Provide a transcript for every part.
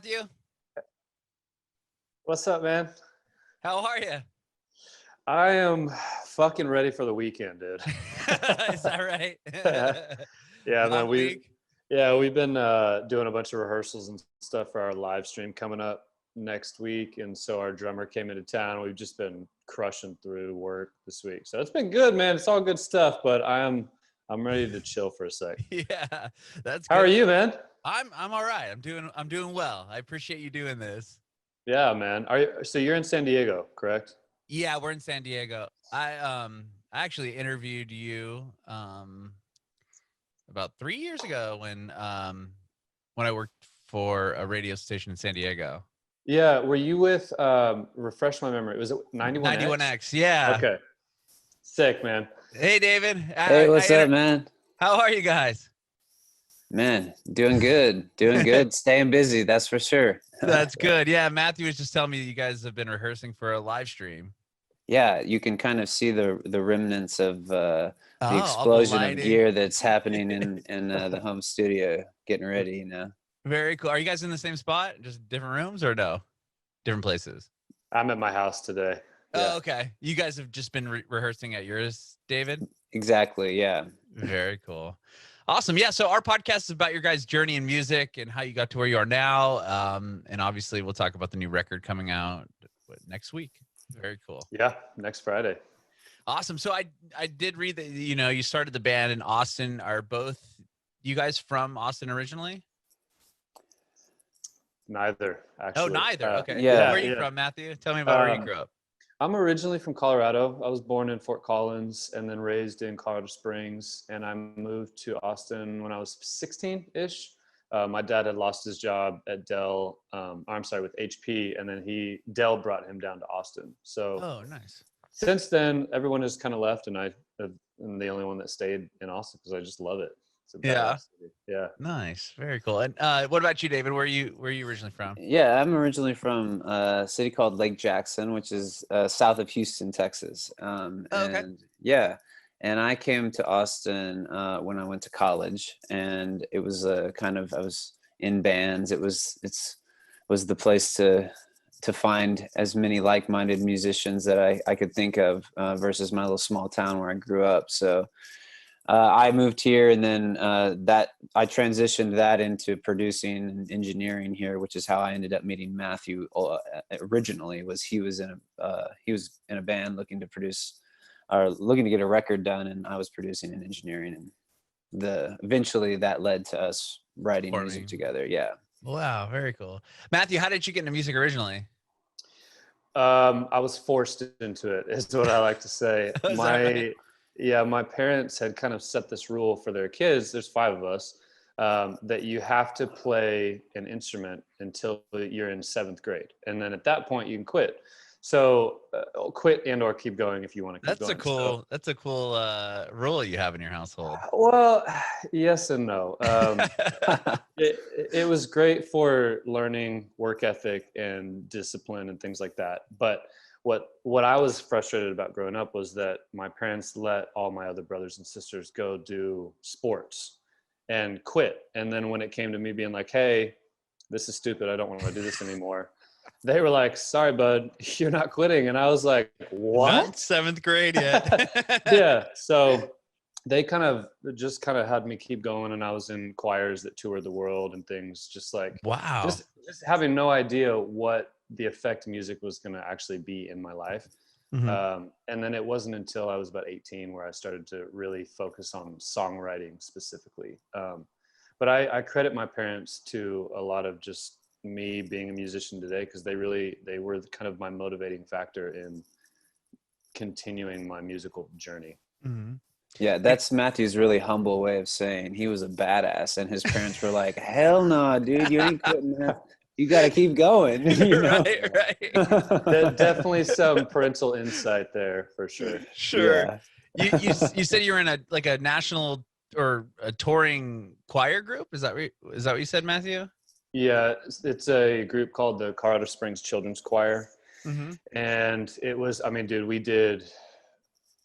Matthew. What's up, man? How are you? I am fucking ready for the weekend, dude. Is that right? Yeah, man. Long week. We've been doing a bunch of rehearsals and stuff for our live stream coming up next week, and so our drummer came into town. We've just been crushing through work this week, so it's been good, man. It's all good stuff, but I'm ready to chill for a sec. Yeah, that's good. How are you, man? I'm all right. I'm doing well. I appreciate you doing this. Yeah, man. So you're in San Diego, correct? Yeah, we're in San Diego. I actually interviewed you about 3 years ago when I worked for a radio station in San Diego. Yeah. Were you with refresh my memory? Was it 91X? 91X, yeah. Okay. Sick, man. Hey, David. Hey, what's up, man? How are you guys? Man, doing good. Staying busy, that's for sure. That's good. Yeah, Matthew was just telling me that you guys have been rehearsing for a live stream. Yeah, you can kind of see the remnants of the all the explosion of lighting. gear that's happening in the home studio, getting ready, you know. Very cool. Are you guys in the same spot, just different rooms, or no? Different places? I'm at my house today. Yeah. Oh, okay. You guys have just been rehearsing at yours, David? Exactly, yeah. Very cool. Awesome. Yeah, so our podcast is about your guys' journey in music and how you got to where you are now. And obviously, we'll talk about the new record coming out next week. Very cool. Yeah, next Friday. Awesome. So I did read that, you started the band in Austin. Are both you guys from Austin originally? Neither, actually. Oh, neither. Okay. Yeah. Where are you from, Matthew? Tell me about where you grew up. I'm originally from Colorado. I was born in Fort Collins and then raised in Colorado Springs. And I moved to Austin when I was 16-ish. My dad had lost his job at Dell. With HP. And then Dell brought him down to Austin. So Oh, nice. since then, everyone has kind of left. And I'm the only one that stayed in Austin because I just love it. It's a badass city. Yeah. Nice. Very cool. And what about you, David? Where are you originally from? Yeah, I'm originally from a city called Lake Jackson, which is south of Houston, Texas. Okay. And I came to Austin when I went to college, and it was I was in bands. It was the place to find as many like-minded musicians that I could think of versus my little small town where I grew up. So I moved here, and then that I transitioned that into producing and engineering here, which is how I ended up meeting Matthew. Originally, he was in a band looking to produce, or looking to get a record done, and I was producing and engineering, and eventually that led to us writing music together. Yeah. Wow, very cool. Matthew, how did you get into music originally? I was forced into it, is what I like to say. Is that right? Yeah, my parents had kind of set this rule for their kids. There's 5 of us, that you have to play an instrument until you're in 7th grade. And then at that point you can quit. So quit and or keep going if you want to keep going. That's a cool rule you have in your household. Well, yes and no. It was great for learning work ethic and discipline and things like that. But what I was frustrated about growing up was that my parents let all my other brothers and sisters go do sports and quit. And then when it came to me being like, hey, this is stupid, I don't want to do this anymore, they were like, sorry, bud, you're not quitting. And I was like, what? Not 7th grade yet. Yeah. So they kind of had me keep going. And I was in choirs that toured the world and things, just like, wow. Just having no idea what the effect music was going to actually be in my life. Mm-hmm. And then it wasn't until I was about 18 where I started to really focus on songwriting specifically. But I credit my parents to a lot of just me being a musician today, because they were kind of my motivating factor in continuing my musical journey. Mm-hmm. Yeah, that's Matthew's really humble way of saying he was a badass, and his parents were like, hell no, dude, you ain't quitting that. You got to keep going. You know? Right. Definitely some parental insight there for sure. Sure. Yeah. You said you were in a national or a touring choir group? Is that what you said, Matthew? Yeah, it's a group called the Colorado Springs Children's Choir. Mm-hmm. And it was, dude, we did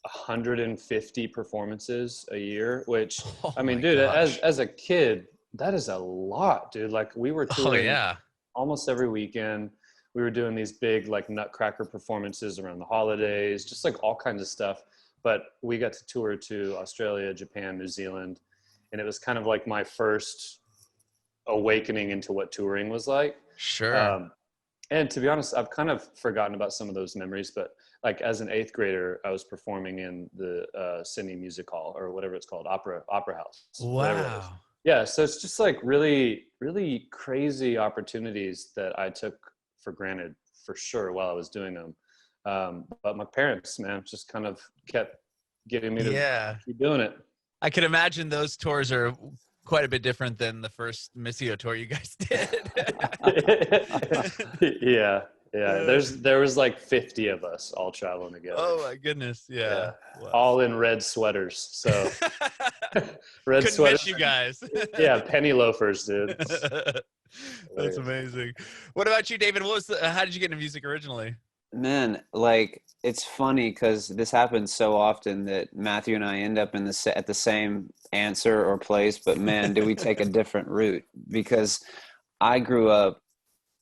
150 performances a year, which, dude, as a kid, that is a lot, dude. Like we were touring. Oh, yeah. almost every weekend. We were doing these big like nutcracker performances around the holidays, just like all kinds of stuff. But we got to tour to Australia, Japan, New Zealand. And it was kind of like my first awakening into what touring was like. Sure. And to be honest, I've kind of forgotten about some of those memories, but like as an 8th grader, I was performing in the Sydney Music Hall, or whatever it's called, opera house. Whatever it is. Wow. Yeah. So it's just like really, really crazy opportunities that I took for granted for sure while I was doing them. But my parents, man, just kind of kept getting me to keep doing it. I can imagine those tours are quite a bit different than the first Missio tour you guys did. Yeah. There was like 50 of us all traveling together. Oh my goodness. Yeah. Wow. All in red sweaters. So red Couldn't sweaters. miss you guys. Yeah, penny loafers, dude. That's amazing. What about you, David? How did you get into music originally? Man, like, it's funny because this happens so often that Matthew and I end up at the same answer or place, but man, do we take a different route, because I grew up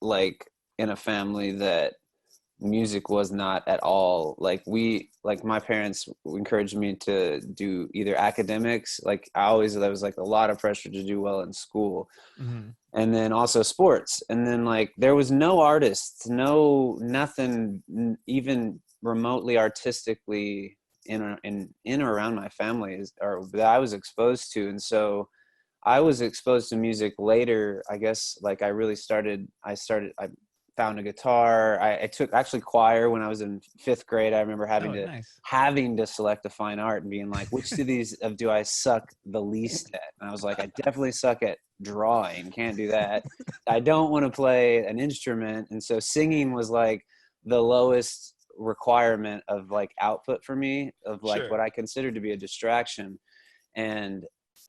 like in a family that music was not at all like my parents encouraged me to do either academics, like there was like a lot of pressure to do well in school, and then also sports, and then like there was no artists, nothing even remotely artistically in or around my family or that I was exposed to. And so I was exposed to music later, I guess. Like I found a guitar. I took actually choir when I was in 5th grade. I remember having to select a fine art and being like, which of these do I suck the least at? And I was like, I definitely suck at drawing. Can't do that. I don't want to play an instrument. And so singing was like the lowest requirement of like output for me, of like what I considered to be a distraction and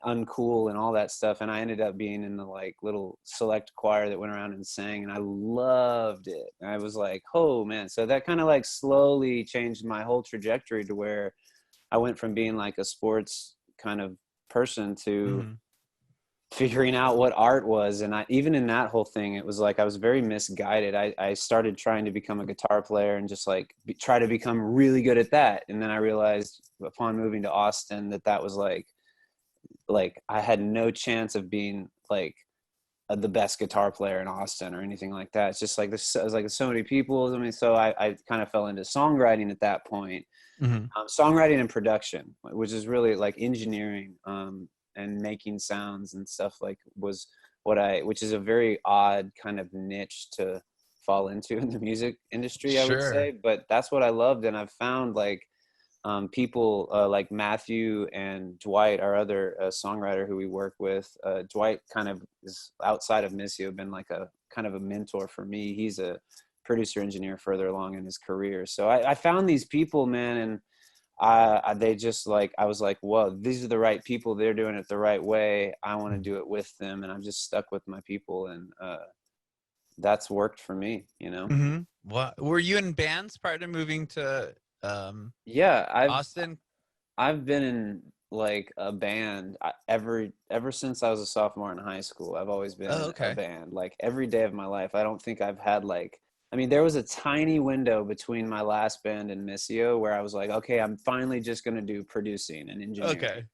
uncool and all that stuff. And I ended up being in the like little select choir that went around and sang, and I loved it. And I was like, oh man. So that kind of like slowly changed my whole trajectory to where I went from being like a sports kind of person to figuring out what art was. And even in that whole thing, it was like I was very misguided. I started trying to become a guitar player and just like try to become really good at that. And then I realized upon moving to Austin that was like I had no chance of being like the best guitar player in Austin or anything like that. It's just like there's so many people. I mean, so I kind of fell into songwriting at that point. Songwriting and production, which is really like engineering and making sounds and stuff, like was which is a very odd kind of niche to fall into in the music industry, I would say. But that's what I loved. And I've found like people like Matthew and Dwight, our other songwriter who we work with. Dwight kind of is outside of Missio, been like a kind of a mentor for me. He's a producer engineer further along in his career. So I found these people, man, and they just like, I was like, whoa, these are the right people. They're doing it the right way. I want to do it with them. And I'm just stuck with my people. And that's worked for me, you know? What, were you in bands prior to moving to Austin? I've been in like a band ever since I was a sophomore in high school. I've always been in a band, like every day of my life. I don't think I've had like, I mean, there was a tiny window between my last band and Missio where I was like, okay, I'm finally just going to do producing and engineering. Okay.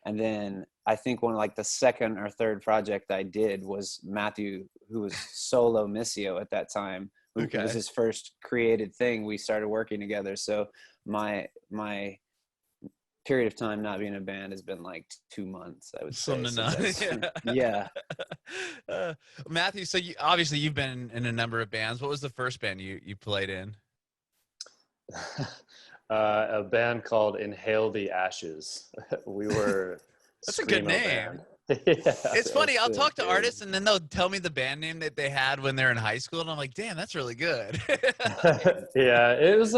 And then I think one, like the second or third project I did was Matthew, who was solo Missio at that time. It was his first created thing. We started working together. So my period of time not being in a band has been like 2 months, I would say. Yeah. Matthew, so obviously you've been in a number of bands. What was the first band you played in? A band called Inhale the Ashes. We were That's a good name. Band. It's funny. I'll talk to artists and then they'll tell me the band name that they had when they're in high school, and I'm like, damn, that's really good. Yeah, it was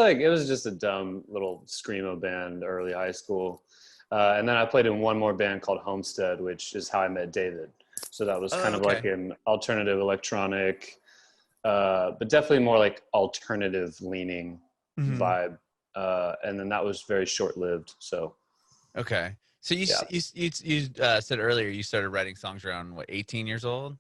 just a dumb little screamo band early high school, and then I played in one more band called Homestead, which is how I met David. So that was kind of like an alternative electronic, but definitely more like alternative leaning vibe, and then that was very short lived. So So you said earlier you started writing songs around 18 years old?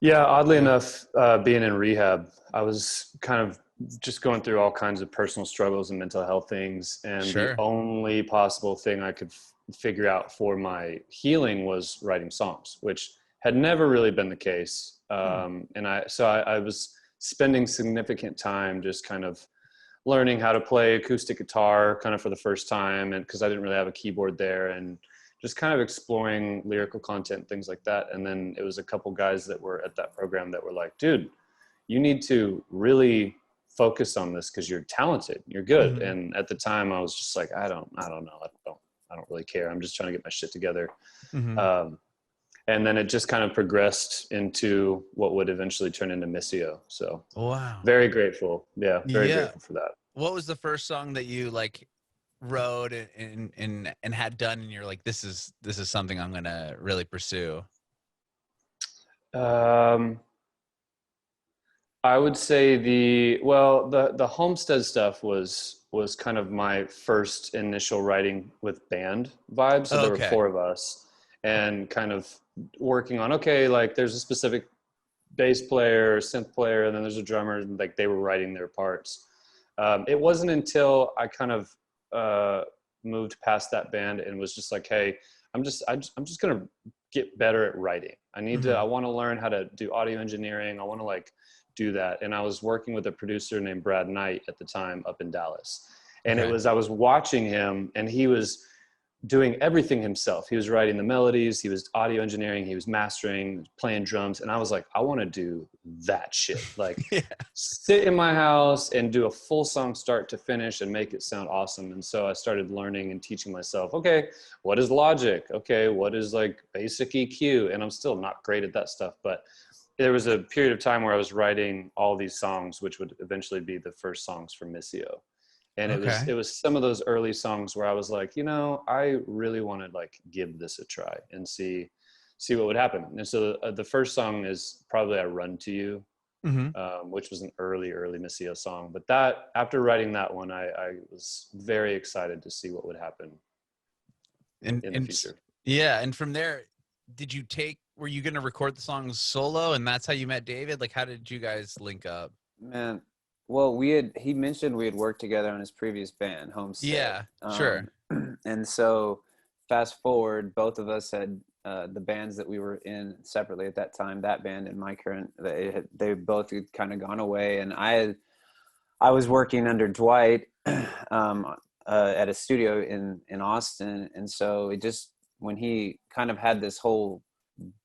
Yeah, oddly enough, being in rehab, I was kind of just going through all kinds of personal struggles and mental health things. And the Sure. only possible thing I could figure out for my healing was writing songs, which had never really been the case. And I was spending significant time just kind of learning how to play acoustic guitar kind of for the first time. And because I didn't really have a keyboard there, and just kind of exploring lyrical content, things like that. And then it was a couple guys that were at that program that were like, dude, you need to really focus on this because you're talented, you're good. Mm-hmm. And at the time I was just like, I don't know. I don't really care. I'm just trying to get my shit together. Mm-hmm. And then it just kind of progressed into what would eventually turn into Missio. So Wow. very grateful. Yeah. Very grateful for that. What was the first song that you like wrote and had done, and you're like, this is something I'm gonna really pursue? I would say the Homestead stuff was kind of my first initial writing with band vibes. So there were 4 of us, and kind of working on, okay, like there's a specific bass player, synth player, and then there's a drummer, and like they were writing their parts. It wasn't until I kind of moved past that band and was just like, hey, I'm just gonna get better at writing. I want to learn how to do audio engineering. I want to like do that. And I was working with a producer named Brad Knight at the time up in Dallas. And I was watching him, and he was doing everything himself. He was writing the melodies, he was audio engineering, he was mastering, playing drums. And I was like, I want to do that shit. Like sit in my house and do a full song start to finish and make it sound awesome. And so I started learning and teaching myself, okay, what is Logic? Okay, what is like basic EQ? And I'm still not great at that stuff, but there was a period of time where I was writing all these songs, which would eventually be the first songs for Missio. And it was some of those early songs where I was like, you know, I really want to like give this a try and see what would happen. And so the first song is probably I Run to You, which was an early Missio song. But that, after writing that one, I was very excited to see what would happen in the future. Yeah. And from there, were you going to record the songs solo, and that's how you met David? Like, how did you guys link up? Man, well, he mentioned we had worked together on his previous band, Homestead. Yeah, sure. And so fast forward, both of us had the bands that we were in separately at that time, that band and my current, they both had kind of gone away. And I was working under Dwight at a studio in Austin. And so it just, when he kind of had this whole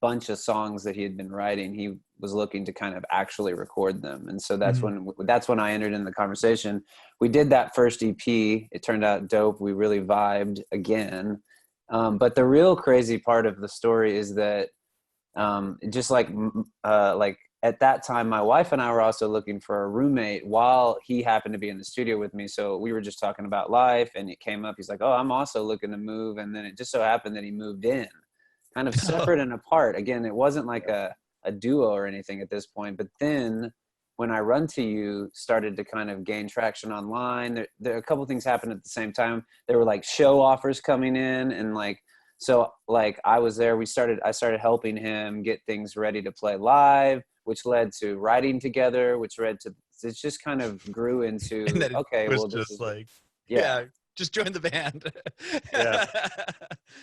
bunch of songs that he had been writing, he was looking to kind of actually record them. And so that's when I entered in the conversation. We did that first EP. It turned out dope. We really vibed again. But the real crazy part of the story is that just like at that time, my wife and I were also looking for a roommate while he happened to be in the studio with me. So we were just talking about life, and it came up. He's like, oh, I'm also looking to move. And then it just so happened that he moved in, kind of separate and apart. Again, it wasn't like a duo or anything at this point. But then when I Run to You started to kind of gain traction online, there a couple things happened at the same time. There were like show offers coming in, and like, so like I was there. I started helping him get things ready to play live, which led to writing together, which led to, it just kind of grew into, okay, well, this is like, yeah, just join the band.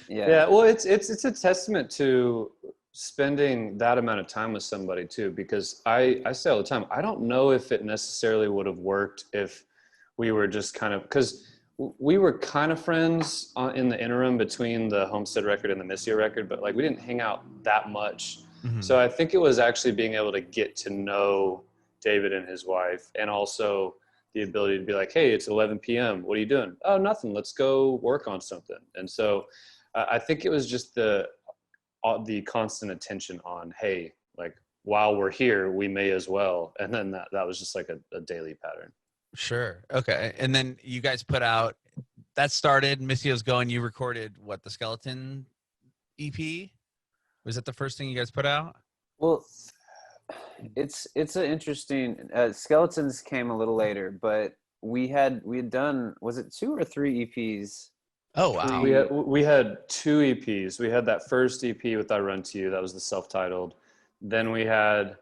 Yeah. Well, it's a testament to spending that amount of time with somebody too, because I say all the time, I don't know if it necessarily would have worked if we were just kind of, because we were kind of friends in the interim between the Homestead record and the Missio record, but like we didn't hang out that much. So I think it was actually being able to get to know David and his wife, and also the ability to be like, hey, it's 11 p.m. What are you doing? Oh, nothing. Let's go work on something. And so I think it was just the constant attention on, hey, like while we're here, we may as well. And then that was just like a daily pattern. Sure. Okay. And then you guys put out, that started, Missio's going, you recorded the Skeleton EP? Was that the first thing you guys put out? Well, it's an interesting, Skeletons came a little later, but we had done, was it 2 or 3 EPs? Oh, wow. We had 2 EPs. We had that first EP with I Run to You. That was the self-titled. then we had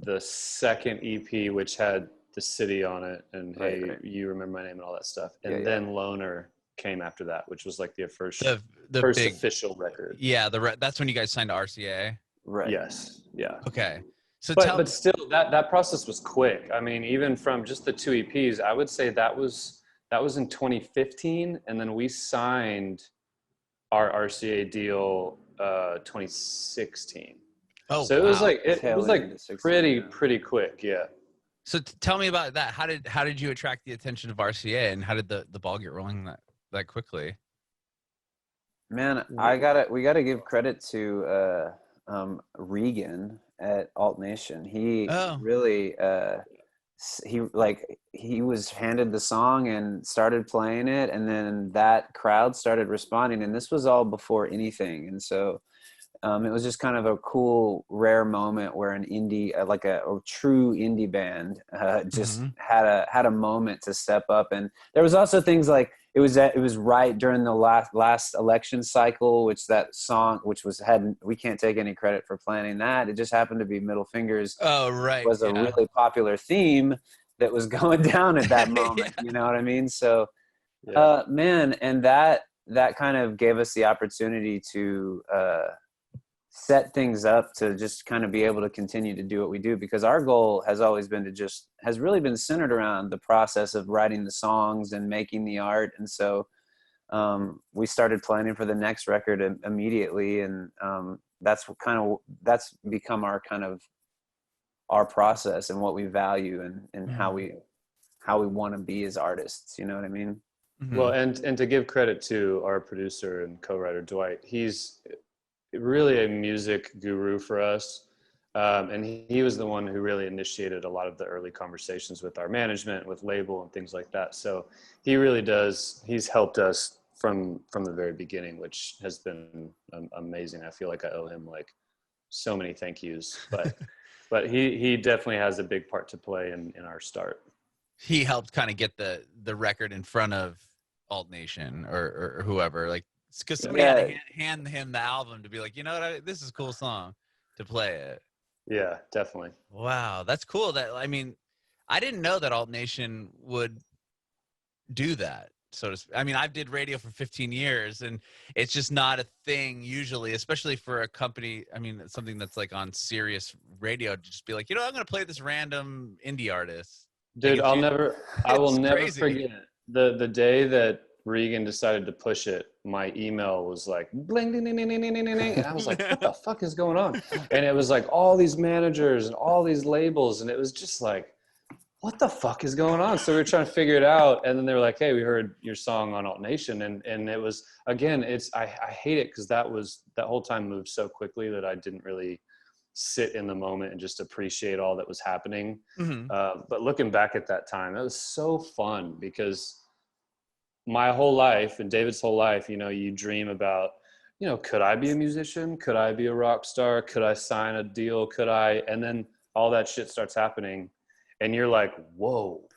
the second EP, which had The City on it, and Hey, You Remember My Name and all that stuff. And then Loner came after that, which was like the first big official record. Yeah, that's when you guys signed to RCA. Right. Yes. Yeah. Okay. So but still, that process was quick. I mean, even from just the 2 EPs, I would say that was in 2015, and then we signed our RCA deal 2016. Oh, so it was like pretty pretty quick. Yeah. So tell me about that. How did you attract the attention of RCA, and how did the ball get rolling that quickly? Man, we gotta give credit to Regan at Alt Nation. He really he was handed the song and started playing it, and then that crowd started responding, and this was all before anything. And so it was just kind of a cool, rare moment where an indie, like a true indie band, just had a moment to step up. And there was also things like it was right during the last election cycle, which that song, we can't take any credit for planning that. It just happened to be Middle Fingers. Oh, right. Was a really popular theme that was going down at that moment. You know what I mean? So, man, and that kind of gave us the opportunity to set things up to just kind of be able to continue to do what we do, because our goal has always been has really been centered around the process of writing the songs and making the art. And so we started planning for the next record immediately, and that's become our process and what we value and how we want to be as artists. You know what I mean? Mm-hmm. Well, and to give credit to our producer and co-writer Dwight, he's really a music guru for us, and he was the one who really initiated a lot of the early conversations with our management, with label and things like that. So he really he's helped us from the very beginning, which has been amazing. I feel like I owe him like so many thank yous, but he definitely has a big part to play in our start. He helped kind of get the record in front of Alt Nation or whoever, like, because somebody had to hand him the album to be like, you know what, this is a cool song, to play it. Yeah, definitely. Wow, that's cool. I didn't know that Alt Nation would do that, so to speak. I mean, I've did radio for 15 years, and it's just not a thing usually, especially for a company. I mean, something that's like on serious radio, to just be like, you know, I'm going to play this random indie artist. Dude, I will never crazy. forget the day that Regan decided to push it. My email was like bling ding ding ding ding ding ding, and I was like, what the fuck is going on? And it was like all these managers and all these labels, and it was just like, what the fuck is going on? So we were trying to figure it out, and then they were like, hey, we heard your song on Alt Nation, and it was, again, I hate it because that whole time moved so quickly that I didn't really sit in the moment and just appreciate all that was happening. Mm-hmm. But looking back at that time, it was so fun, because my whole life and David's whole life, you know, you dream about, you know, could I be a musician? Could I be a rock star? Could I sign a deal? And then all that shit starts happening, and you're like, whoa,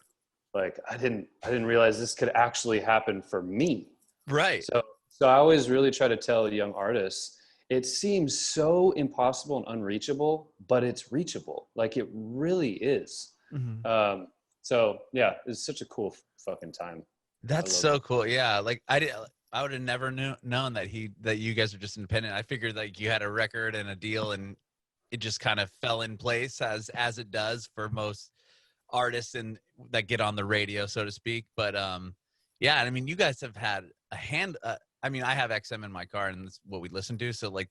like I didn't realize this could actually happen for me. Right. So I always really try to tell young artists, it seems so impossible and unreachable, but it's reachable. Like it really is. Mm-hmm. So yeah, it's such a cool fucking time. That's so cool. Yeah. Like I would have never known that you guys are just independent. I figured like you had a record and a deal, and it just kind of fell in place as it does for most artists and that get on the radio, so to speak. But yeah, I mean, you guys have had a hand. I mean, I have XM in my car, and that's what we listen to. So like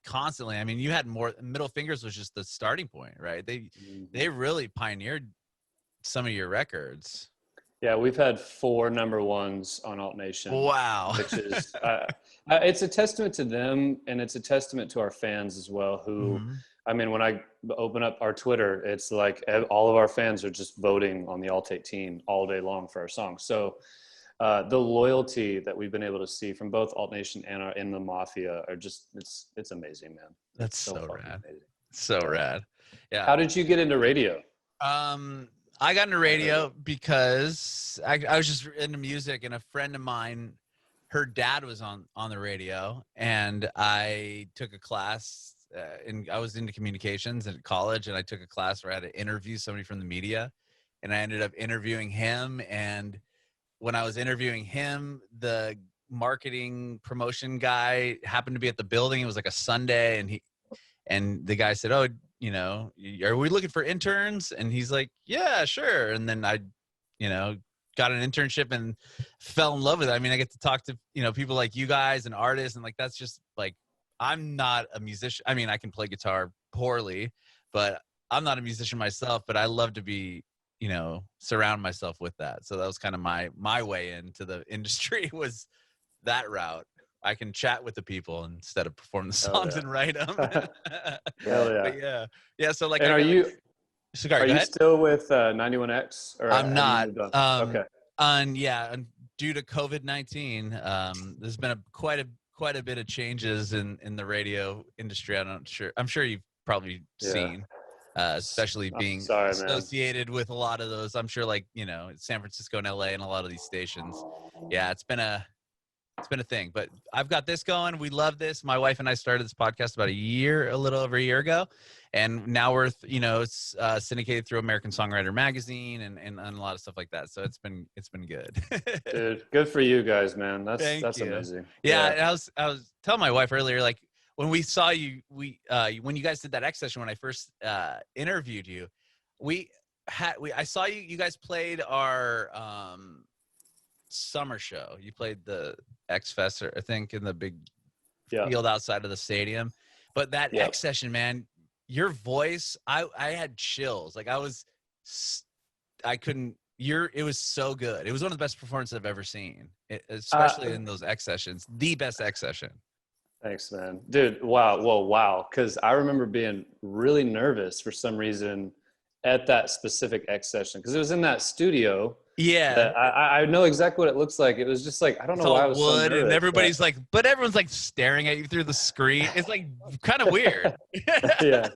constantly, I mean, you had more. Middle Fingers was just the starting point, right? They really pioneered some of your records. Yeah, we've had 4 number ones on Alt Nation. Wow. Which is, it's a testament to them, and it's a testament to our fans as well, who, I mean, when I open up our Twitter, it's like all of our fans are just voting on the Alt 18 all day long for our songs. So the loyalty that we've been able to see from both Alt Nation and in the Mafia are just, it's amazing, man. That's so rad. Amazing. So rad. Yeah. How did you get into radio? I got into radio because I was just into music, and a friend of mine, her dad was on the radio, and I took a class I was into communications at college, and I took a class where I had to interview somebody from the media, and I ended up interviewing him. And when I was interviewing him, the marketing promotion guy happened to be at the building. It was like a Sunday, and the guy said, "Oh, are we looking for interns?" And he's like, "Yeah, sure." And then I, got an internship and fell in love with it. I mean, I get to talk to, people like you guys and artists, and like, that's just like, I'm not a musician. I mean, I can play guitar poorly, but I'm not a musician myself, but I love to be, surround myself with that. So that was kind of my way into the industry, was that route. I can chat with the people instead of perform the songs and write them. Hell yeah. But yeah. So like, And go are you ahead. still with 91X, or I'm not. Okay. And due to COVID-19, there's been quite a bit of changes in the radio industry. I'm sure you've probably seen, especially being associated with a lot of those. I'm sure, like, San Francisco and LA and a lot of these stations. Yeah, it's been a thing, but I've got this going. We love this. My wife and I started this podcast about a little over a year ago. And now we're, it's syndicated through American Songwriter magazine and a lot of stuff like that. So it's been good. Dude, good for you guys, man. That's amazing. Yeah. And I was telling my wife earlier, like, when we saw you, when you guys did that X session, when I first interviewed you, I saw you guys played our summer show. You played the X Fest, I think, in the big field outside of the stadium. But that X session, man, your voice, I had chills. Like, it was so good. It was one of the best performances I've ever seen, especially in those X sessions. The best X session. Thanks, man. Dude, wow. Whoa, wow. Because I remember being really nervous for some reason at that specific X session, because it was in that studio. Yeah. I know exactly what it looks like. It was just like, I don't know why I was so nervous. And everybody's but everyone's like staring at you through the screen. It's like kind of weird. Yeah.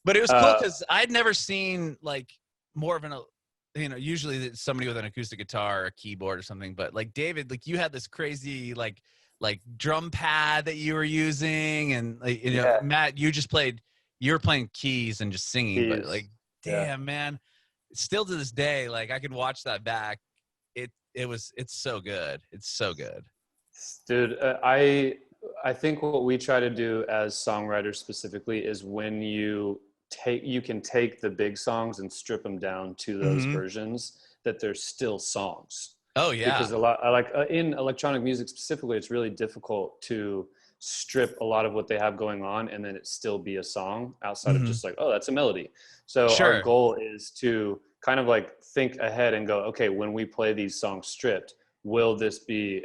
But it was cool because I'd never seen like more of usually it's somebody with an acoustic guitar or a keyboard or something. But like David, like, you had this crazy like drum pad that you were using, and like, Matt, you were playing keys and just singing. But like, damn, man. Still to this day, like, I can watch that back. It's so good. It's so good. Dude, I think what we try to do as songwriters specifically is when you can take the big songs and strip them down to those versions, that they're still songs. Oh yeah. Because in electronic music specifically, it's really difficult to strip a lot of what they have going on and then it still be a song outside of just like, oh, that's a melody. So our goal is to kind of like think ahead and go, okay, when we play these songs stripped, will this be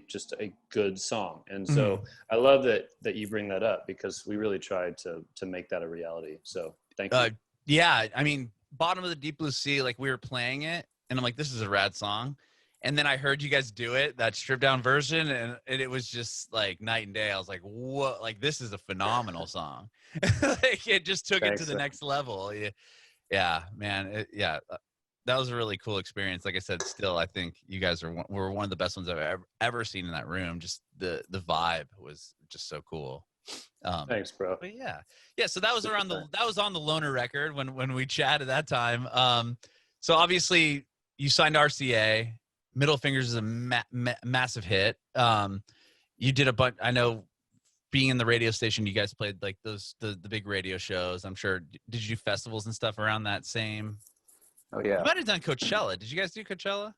just a good song? And so I love that you bring that up, because we really tried to make that a reality. So thank you. Yeah. I mean, Bottom of the Deep Blue Sea, like, we were playing it and I'm like, this is a rad song. And then I heard you guys do it, that stripped down version, and it was just like night and day. I was like, what? Like, this is a phenomenal song. Like, it just took it to the next level. Yeah, man. That was a really cool experience. Like I said, still, I think you guys were one of the best ones I've ever seen in that room. Just the vibe was just so cool. Thanks, bro. But yeah. So that was on the Loner record when we chatted that time. So obviously you signed RCA. Middle Fingers is a massive hit. You did a bunch. I know, being in the radio station, you guys played like the big radio shows. I'm sure. Did you do festivals and stuff around that same? Oh yeah. You might have done Coachella. Did you guys do Coachella?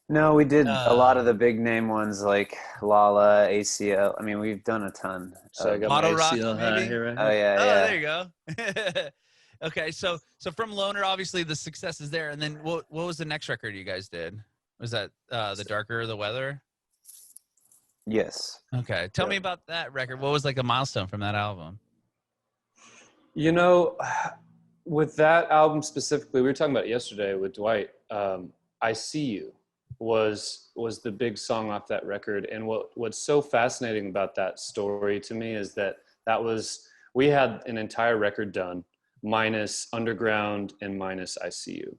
No, we did a lot of the big name ones like Lala, ACL. I mean, we've done a ton. So I got Auto my Rock, ACL maybe? here right Oh now. yeah. There you go. Okay, so from Loner, obviously the success is there, and then what was the next record you guys did? Was that The Darker the Weather? Yes. Okay, tell me about that record. What was like a milestone from that album? You know, with that album specifically, we were talking about it yesterday with Dwight. I See You was the big song off that record, and what's so fascinating about that story to me is that we had an entire record done minus Underground and minus I See You.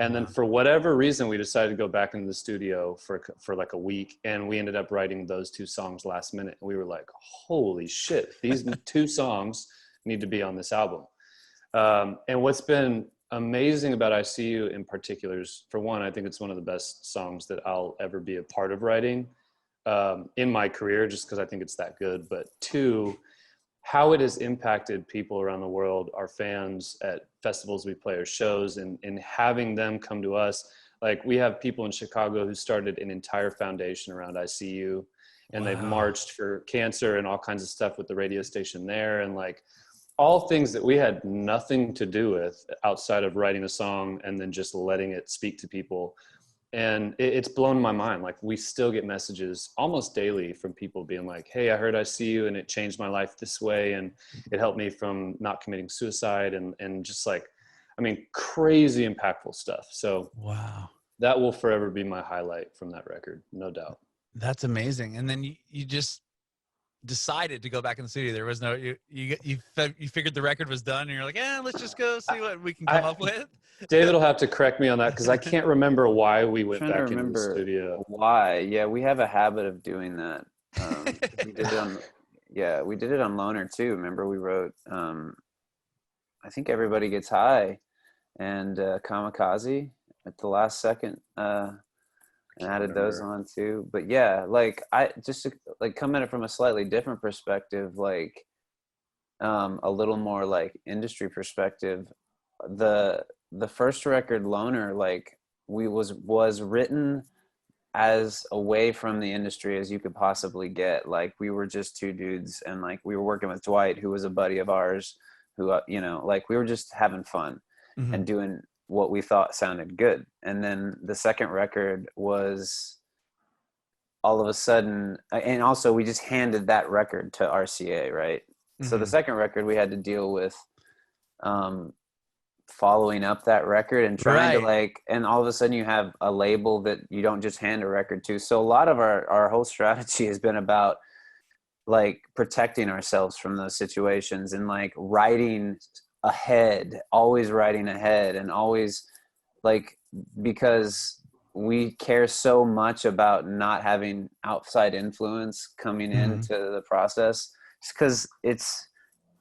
And then for whatever reason, we decided to go back into the studio for like a week, and we ended up writing those 2 songs last minute. We were like, holy shit, these 2 songs need to be on this album. And what's been amazing about I See You in particular is, for one, I think it's one of the best songs that I'll ever be a part of writing in my career, just because I think it's that good. But 2, how it has impacted people around the world, our fans at festivals we play or shows, and having them come to us. Like, we have people in Chicago who started an entire foundation around I See You, and they've marched for cancer and all kinds of stuff with the radio station there. And like, all things that we had nothing to do with outside of writing a song and then just letting it speak to people. And it's blown my mind. Like, we still get messages almost daily from people being like, hey, I heard I See You and it changed my life this way. And it helped me from not committing suicide, and just like, I mean, crazy impactful stuff. So wow, that will forever be my highlight from that record. No doubt. that's amazing. And then you just decided to go back in the studio. There was no, you figured the record was done and you're like, let's just go see what we can come up with. David will have to correct me on that, because I can't remember why we went back into the studio. Why? Yeah, we have a habit of doing that. We did it on, we did it on Loner too. Remember, we wrote, I think Everybody Gets High and Kamikaze at the last second, and added those on too. But yeah, like, I just like come at it from a slightly different perspective, like a little more like industry perspective. The first record, Loner, like, was written as away from the industry as you could possibly get. Like, we were just 2 dudes, and like, we were working with Dwight, who was a buddy of ours, who like, we were just having fun and doing what we thought sounded good. And then the second record was all of a sudden, and also we just handed that record to RCA, right? So the second record, we had to deal with following up that record and trying to like, and all of a sudden you have a label that you don't just hand a record to. So a lot of our whole strategy has been about like protecting ourselves from those situations and like writing ahead, always writing ahead, and always like, because we care so much about not having outside influence coming into the process, just because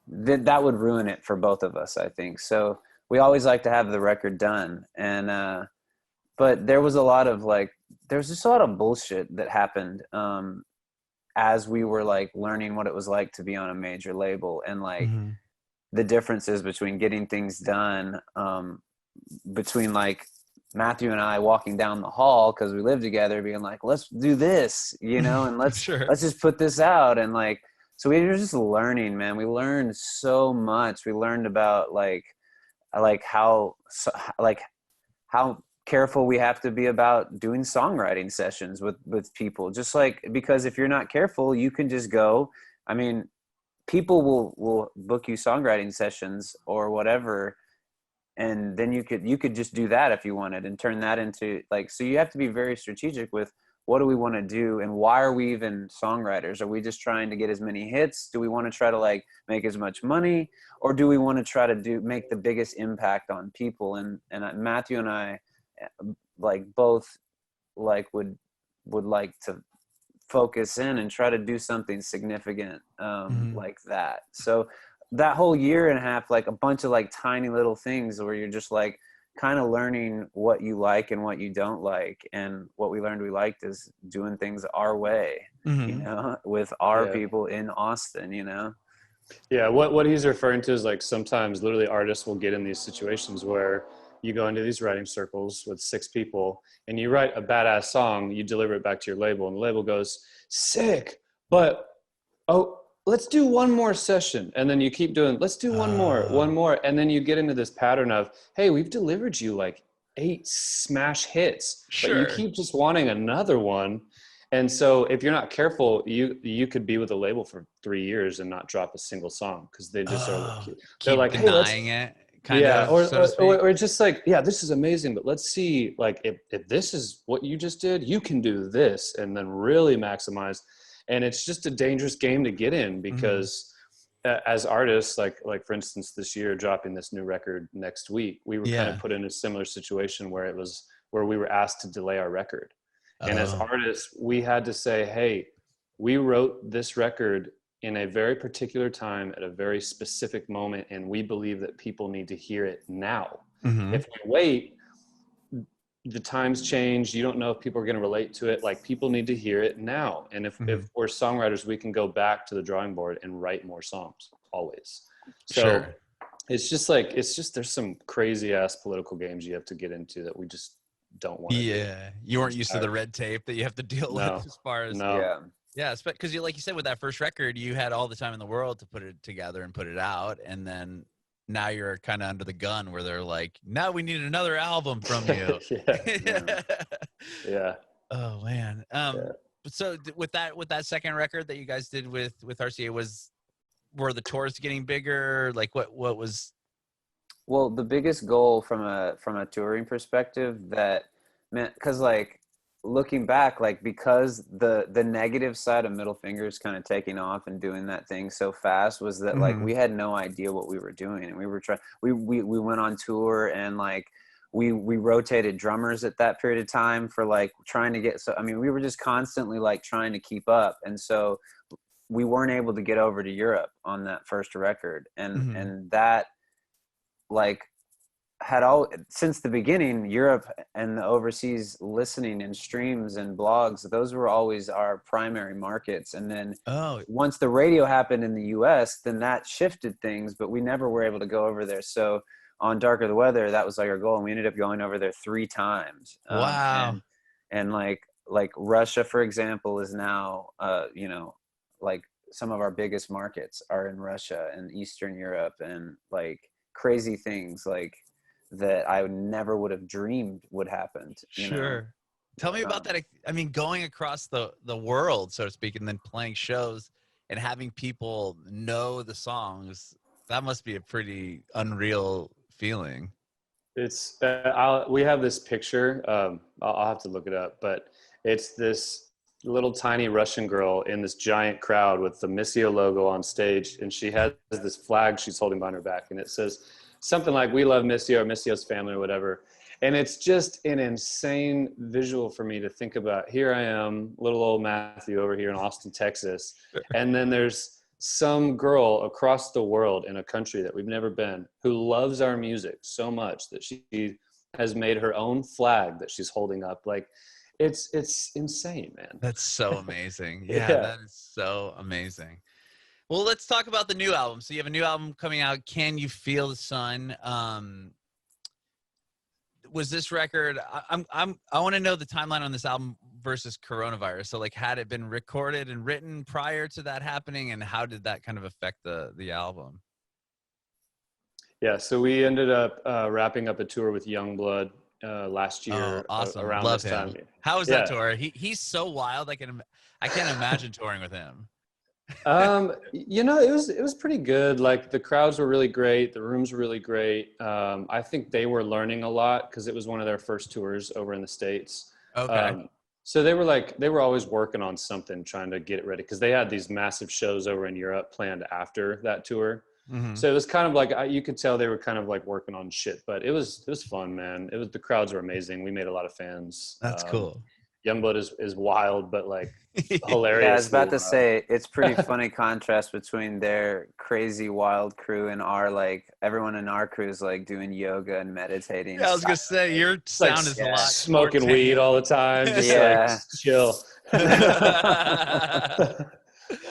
that would ruin it for both of us, I think. So we always like to have the record done. And but there was just a lot of bullshit that happened as we were like learning what it was like to be on a major label, and like the differences between getting things done, between like Matthew and I walking down the hall, because we live together, being like, let's do this, and let's just put this out. And like, so we were just learning, man. We learned so much. We learned about how careful we have to be about doing songwriting sessions with people. Just like, because if you're not careful, you can just go, I mean, people will book you songwriting sessions or whatever, and then you could just do that if you wanted and turn that into like, so you have to be very strategic with what do we want to do, and why are we even songwriters? Are we just trying to get as many hits? Do we want to try to like make as much money, or do we want to try to make the biggest impact on people? And Matthew and I like both like would like to focus in and try to do something significant like that. So that whole year and a half, like a bunch of like tiny little things where you're just like kind of learning what you like and what you don't like. And what we learned we liked is doing things our way, with our people in Austin, Yeah, what he's referring to is like, sometimes literally artists will get in these situations where you go into these writing circles with 6 people and you write a badass song, you deliver it back to your label, and the label goes, sick, but let's do one more session. And then you keep doing, let's do one more. And then you get into this pattern of, hey, we've delivered you like 8 smash hits, but you keep just wanting another one. And so if you're not careful, you could be with a label for 3 years and not drop a single song, because they just they're like, denying it. Or just like, yeah, this is amazing, but let's see, like, if this is what you just did, you can do this, and then really maximize. And it's just a dangerous game to get in, because as artists, like for instance, this year dropping this new record next week, we were kind of Yeah. put in a similar situation where we were asked to delay our record. And as Oh. artists, we had to say, hey, we wrote this record in a very particular time at a very specific moment, and we believe that people need to hear it now. Mhm. If we wait, the times change. You don't know if people are going to relate to it. Like, people need to hear it now. And if we're songwriters, we can go back to the drawing board and write more songs always. So Sure. it's just there's some crazy ass political games you have to get into that we just don't want to do. Yeah. You weren't used to the red tape that you have to deal No. with as far as No. Yeah, because like you said, with that first record, you had all the time in the world to put it together and put it out, and then now you're kind of under the gun where they're like, "Now we need another album from you." Yeah. Oh man. So with that second record that you guys did with RCA, were the tours getting bigger? Like what was? Well, the biggest goal from a touring perspective, that meant, because like looking back, like, because the negative side of Middle Fingers kind of taking off and doing that thing so fast, was that like we had no idea what we were doing, and we were trying. We went on tour, and like we rotated drummers at that period of time for like trying to get. So I mean, we were just constantly like trying to keep up, and so we weren't able to get over to Europe on that first record, and that like had all since the beginning. Europe and the overseas listening and streams and blogs, those were always our primary markets. And then once the radio happened in the US, then that shifted things, but we never were able to go over there. So on Darker the Weather, that was like our goal, and we ended up going over there 3 times. Wow. And like Russia, for example, is now you know, like some of our biggest markets are in Russia and Eastern Europe, and like crazy things like that I never would have dreamed would happen. You know? Tell me about that. I mean, going across the world, so to speak, and then playing shows and having people know the songs, that must be a pretty unreal feeling. It's we have this picture. I'll have to look it up, but it's this little tiny Russian girl in this giant crowd with the Missio logo on stage, and she has this flag she's holding behind her back, and it says something like "We love Missio," or "Missio's family," or whatever. And it's just an insane visual for me to think about. Here I am, little old Matthew over here in Austin, Texas, and then there's some girl across the world in a country that we've never been who loves our music so much that she has made her own flag that she's holding up. Like, it's insane, man. That's so amazing. Yeah, Yeah. that is so amazing. Well, let's talk about the new album. So you have a new album coming out, Can You Feel the Sun? Was this record, I want to know the timeline on this album versus coronavirus. So like, had it been recorded and written prior to that happening, and how did that kind of affect the album? Yeah, so we ended up wrapping up a tour with Youngblood last year. Awesome. Around Love this him. time. How was that tour? He's so wild. I can't imagine touring with him. You know, it was pretty good. Like, the crowds were really great. The rooms were really great. I think they were learning a lot because it was one of their first tours over in the States. Okay. So they were always working on something, trying to get it ready, because they had these massive shows over in Europe planned after that tour. So it was kind of like, you could tell they were kind of like working on shit, but it was fun, man. The crowds were amazing. We made a lot of fans. That's cool. Youngblood is wild, but like hilarious. Yeah, I was about to say, it's pretty funny contrast between their crazy wild crew and our, like, everyone in our crew is like doing yoga and meditating. Yeah, I was gonna say, your sound is a lot smoking weed all the time, just like chill.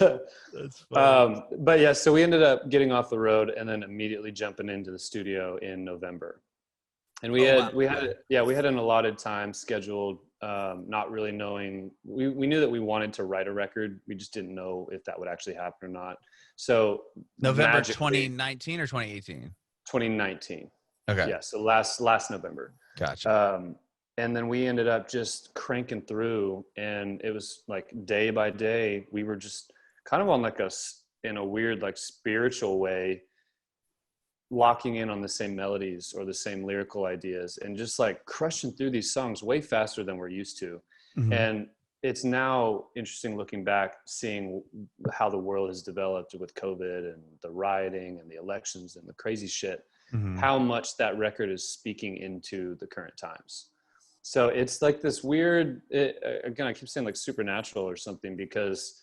That's funny. But yeah, so we ended up getting off the road and then immediately jumping into the studio in November. And we had an allotted time scheduled, not really knowing. We knew that we wanted to write a record. We just didn't know if that would actually happen or not. So November 2019 or 2018? 2019. Okay. Yeah, so last November. Gotcha. And then we ended up just cranking through, and it was like day by day, we were just kind of on like in a weird, like, spiritual way, locking in on the same melodies or the same lyrical ideas, and just like crushing through these songs way faster than we're used to. And it's now interesting looking back, seeing how the world has developed with COVID and the rioting and the elections and the crazy shit, how much that record is speaking into the current times. So it's like this weird, again, I keep saying like supernatural or something, because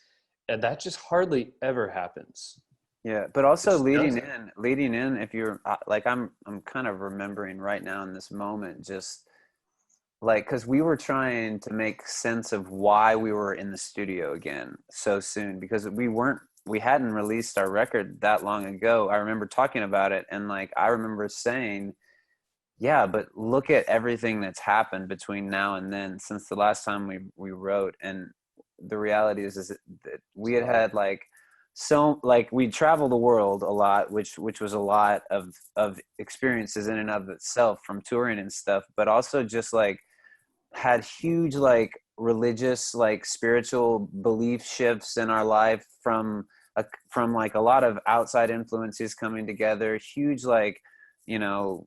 that just hardly ever happens. Yeah, but also leading doesn't. in, if you're like, I'm kind of remembering right now in this moment, just like, because we were trying to make sense of why we were in the studio again so soon, because we hadn't released our record that long ago. I remember talking about it, and like I remember saying, yeah, but look at everything that's happened between now and then since the last time we wrote. And the reality is that we had like, so like we travel the world a lot, which was a lot of experiences in and of itself from touring and stuff, but also just like had huge like religious, like spiritual belief shifts in our life from like a lot of outside influences coming together, huge like, you know,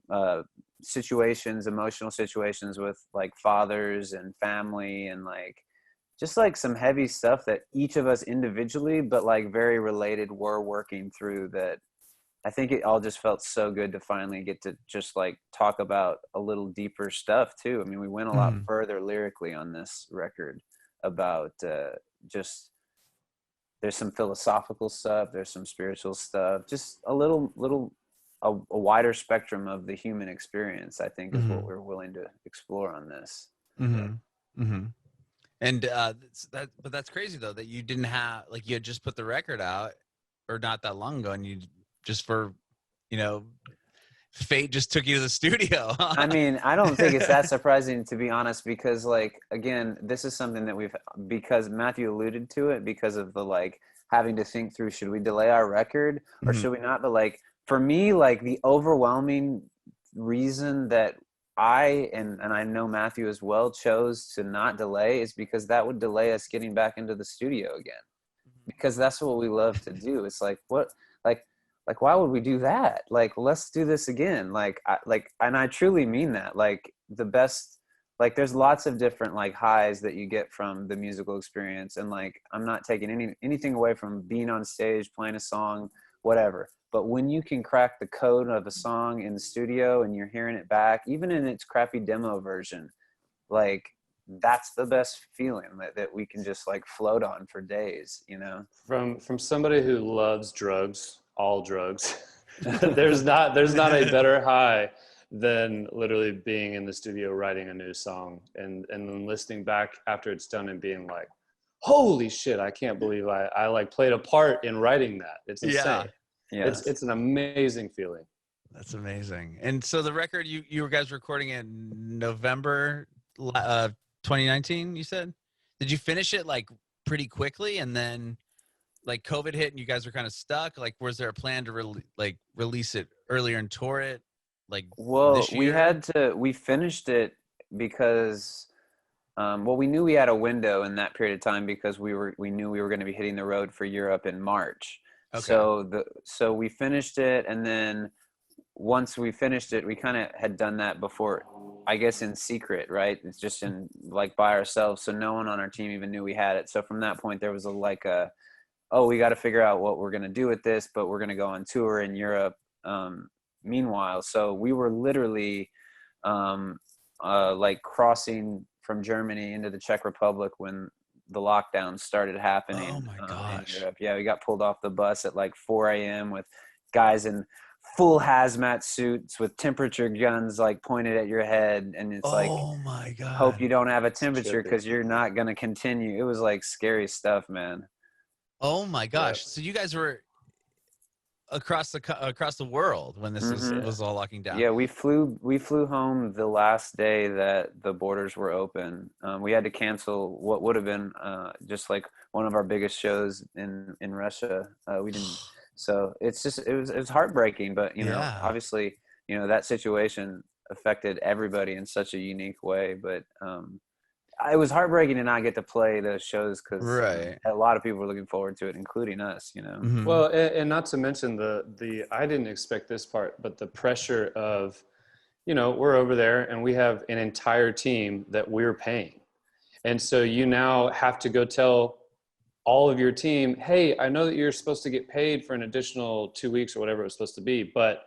situations, emotional situations with like fathers and family, and like just like some heavy stuff that each of us individually, but like very related, were working through. That I think it all just felt so good to finally get to just like talk about a little deeper stuff too. I mean, we went a lot further lyrically on this record about just, there's some philosophical stuff, there's some spiritual stuff, just a wider spectrum of the human experience, I think, is what we're willing to explore on this. And but that's crazy though, that you didn't have, like, you had just put the record out, or not that long ago, and you just, for, you know, fate just took you to the studio. I mean, I don't think it's that surprising, to be honest, because like, again, this is something that because Matthew alluded to it, because of the like having to think through, should we delay our record or should we not? But like, for me, like the overwhelming reason that and I know Matthew as well, chose to not delay is because that would delay us getting back into the studio again, because that's what we love to do. It's like, what, like why would we do that? Like, let's do this again. And I truly mean that. Like the best, like there's lots of different like highs that you get from the musical experience, and like I'm not taking anything away from being on stage, playing a song, whatever. But when you can crack the code of a song in the studio and you're hearing it back, even in its crappy demo version, like that's the best feeling that we can just like float on for days, you know? From somebody who loves drugs, all drugs, there's not a better high than literally being in the studio writing a new song and then listening back after it's done and being like, holy shit, I can't believe I like played a part in writing that. It's insane. Yeah. It's an amazing feeling. That's amazing. And so the record you guys recording in November 2019, you said? Did you finish it like pretty quickly, and then like COVID hit and you guys were kind of stuck? Like, was there a plan to release it earlier and tour it like this year? We finished it because well, we knew we had a window in that period of time, because we knew we were going to be hitting the road for Europe in March. Okay. So we finished it, and then once we finished it, we kind of had done that before, I guess, in secret, right? It's just in like by ourselves, so no one on our team even knew we had it. So from that point, there was oh, we got to figure out what we're going to do with this, but we're going to go on tour in Europe meanwhile. So we were literally like crossing from Germany into the Czech Republic when the lockdown started happening. Oh my gosh. In Europe. Yeah, we got pulled off the bus at like 4 a.m. with guys in full hazmat suits with temperature guns like pointed at your head, and it's like, oh my god, hope you don't have a temperature because you're not going to continue. It was like scary stuff, man. Oh my gosh. So you guys were across the world when this was all locking down. Yeah, we flew home the last day that the borders were open. We had to cancel what would have been just like one of our biggest shows in Russia. We didn't. So it's just it was heartbreaking, but you know, obviously, you know, that situation affected everybody in such a unique way. But it was heartbreaking to not get to play those shows, because a lot of people were looking forward to it, including us, you know. Well, and not to mention the I didn't expect this part, but the pressure of, you know, we're over there and we have an entire team that we're paying, And so you now have to go tell all of your team, hey, I know that you're supposed to get paid for an additional 2 weeks or whatever it was supposed to be, but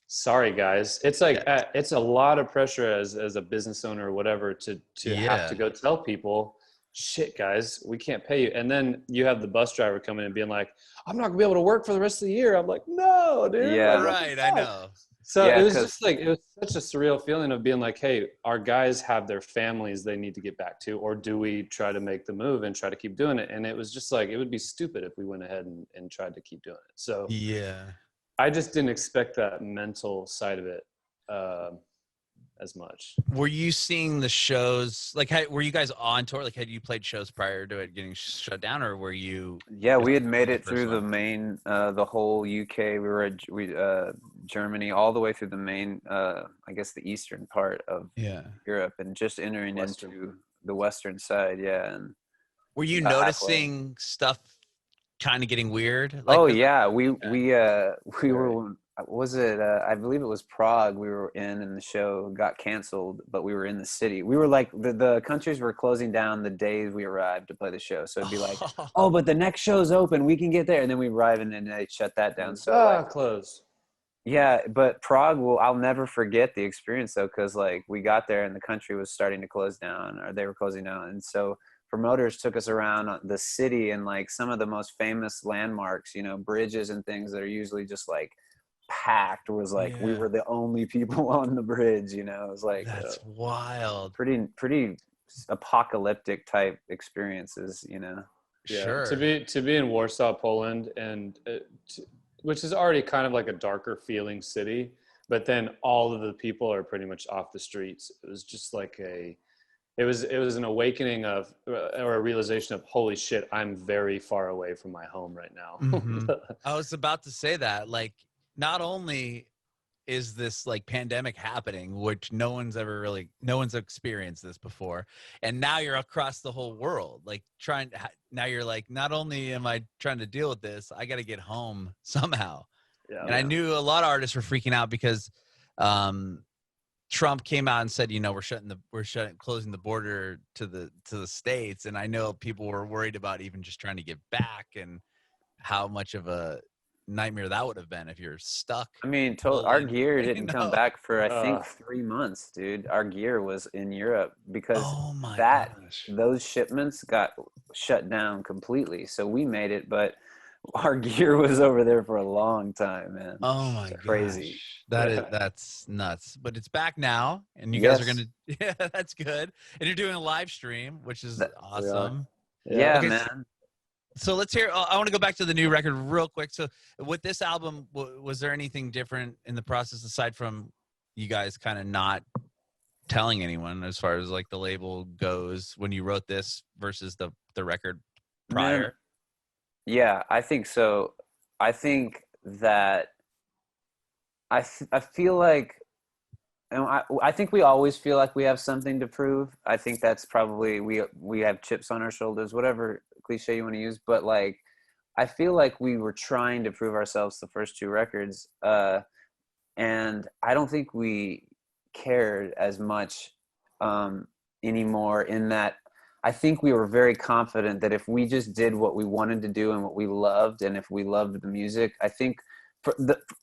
sorry guys, it's like it's a lot of pressure as a business owner or whatever to have to go tell people, shit guys, we can't pay you. And then you have the bus driver coming in and being like, I'm not gonna be able to work for the rest of the year. I'm like, no dude. Yeah, like, right, I know. So yeah, it was just like, it was such a surreal feeling of being like, hey, our guys have their families they need to get back to, or do we try to make the move and try to keep doing it? And it was just like, it would be stupid if we went ahead and tried to keep doing it. So Yeah. I just didn't expect that mental side of it as much. Were you seeing the shows, like, were you guys on tour? Like, had you played shows prior to it getting shut down, or were you? Yeah, we had made it first through the one? main, the whole UK. We were at Germany, all the way through the main, I guess the eastern part of Europe, and just entering into the western side. Yeah, and Were you about halfway. noticing stuff kind of getting weird? Like, Oh yeah, we were. Was it? I believe it was Prague. We were in, and the show got canceled, but we were in the city. We were like the countries were closing down the days we arrived to play the show. So it'd be like, oh, but the next show's open, we can get there, and then we arrive, and then they shut that down. So like, close. yeah, but Prague I'll never forget the experience though, because like we got there and the country was starting to close down, or they were closing down, and so promoters took us around the city and like some of the most famous landmarks, you know, bridges and things that are usually just like packed, was like we were the only people on the bridge, you know. It was like that's wild. Pretty apocalyptic type experiences, you know. Yeah, sure. To be in Warsaw, Poland, and which is already kind of like a darker feeling city, but then all of the people are pretty much off the streets. It was just like it was an awakening of, or a realization of, holy shit, I'm very far away from my home right now. Mm-hmm. I was about to say that, like, not only is this like pandemic happening, which no one's experienced this before, and now you're across the whole world, like now you're like, not only am I trying to deal with this, I got to get home somehow. And I knew a lot of artists were freaking out because Trump came out and said, you know, we're closing the border to the States. And I know people were worried about even just trying to get back, and how much of a nightmare that would have been if you're stuck. I mean, our gear didn't come back for I think 3 months, dude. Our gear was in Europe because those shipments got shut down completely. So we made it, but our gear was over there for a long time, man. Oh my god, crazy! That's nuts. But it's back now, and you guys are gonna. Yeah, that's good. And you're doing a live stream, which is awesome. Yeah, okay, man. So let's hear. I want to go back to the new record real quick. So with this album, was there anything different in the process aside from you guys kind of not telling anyone, as far as like the label goes, when you wrote this versus the record prior? Man. Yeah, I think so. I think that I feel like, and I think we always feel like we have something to prove. I think that's probably, we have chips on our shoulders, whatever cliche you want to use. But like, I feel like we were trying to prove ourselves the first 2 records. And I don't think we cared as much anymore, in that I think we were very confident that if we just did what we wanted to do and what we loved, and if we loved the music, I think